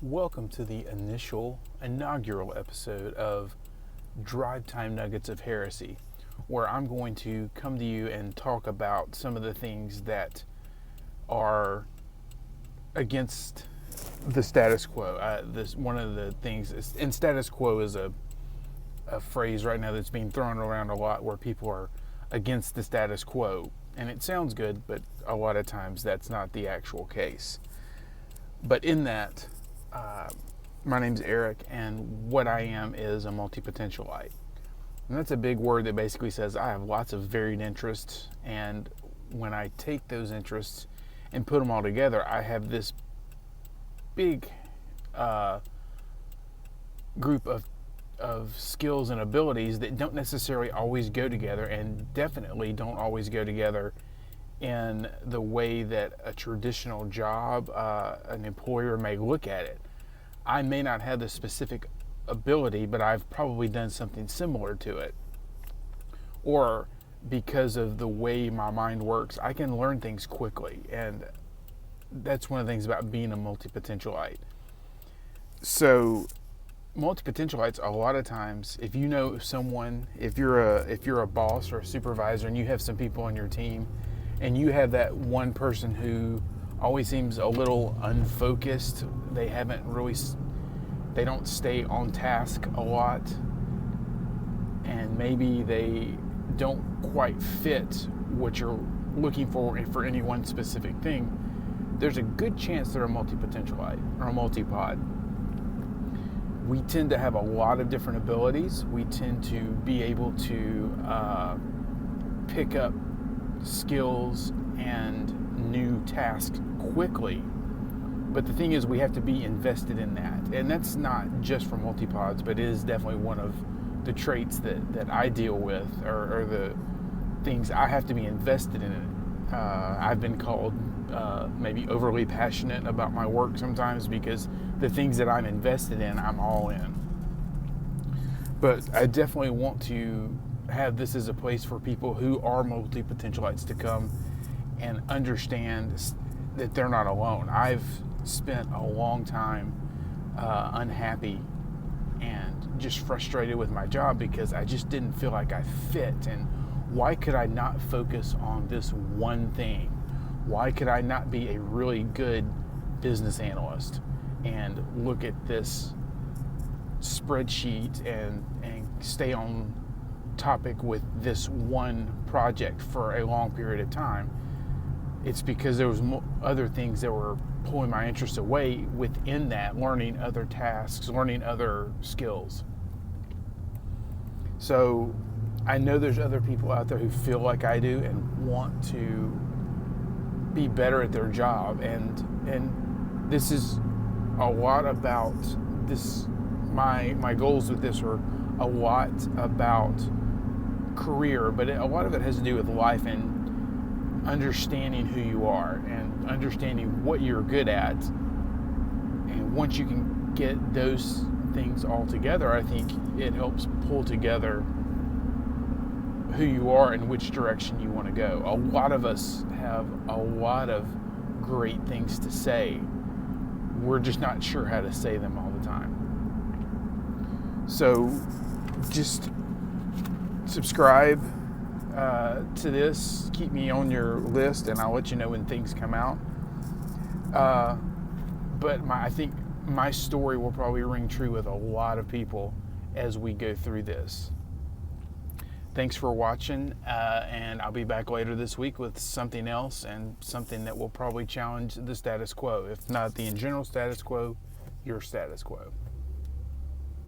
Welcome to the inaugural episode of Drive Time Nuggets of Heresy, where I'm going to come to you and talk about some of the things that are against the status quo. One of the things, and status quo is a phrase right now that's being thrown around a lot, where people are against the status quo, and it sounds good, but a lot of times that's not the actual case. But in that, my name's Eric, and what I am is a multipotentialite. And that's a big word that basically says I have lots of varied interests, and when I take those interests and put them all together, I have this big group of skills and abilities that don't necessarily always go together, and definitely don't always go together in the way that a traditional job, an employer may look at it. I may not have the specific ability, but I've probably done something similar to it. Or because of the way my mind works, I can learn things quickly, and that's one of the things about being a multipotentialite. So multipotentialites, a lot of times, if you know someone, if you're a boss or a supervisor and you have some people on your team, and you have that one person who always seems a little unfocused, they don't stay on task a lot, and maybe they don't quite fit what you're looking for any one specific thing, there's a good chance they're a multipotentialite or a multipod. We tend to have a lot of different abilities. We tend to be able to pick up skills and new tasks quickly. But the thing is, we have to be invested in that. And that's not just for multipods, but it is definitely one of the traits that I deal with, or the things I have to be invested in it. I've been called maybe overly passionate about my work sometimes, because the things that I'm invested in, I'm all in. But I definitely want to have this as a place for people who are multipotentialites to come and understand that they're not alone. I've spent a long time unhappy and just frustrated with my job because I just didn't feel like I fit. And why could I not focus on this one thing? Why could I not be a really good business analyst and look at this spreadsheet and stay on topic with this one project for a long period of time? It's because there was other things that were pulling my interest away within that, learning other tasks, learning other skills. So I know there's other people out there who feel like I do and want to be better at their job, and this is a lot about this. My goals with this are a lot about career, but a lot of it has to do with life and understanding who you are and understanding what you're good at. And once you can get those things all together, I think it helps pull together who you are and which direction you want to go. A lot of us have a lot of great things to say. We're just not sure how to say them all the time. So just subscribe to this, keep me on your list, and I'll let you know when things come out. But I think my story will probably ring true with a lot of people as we go through this. Thanks for watching, and I'll be back later this week with something else, and something that will probably challenge the status quo. If not the in general status quo, your status quo.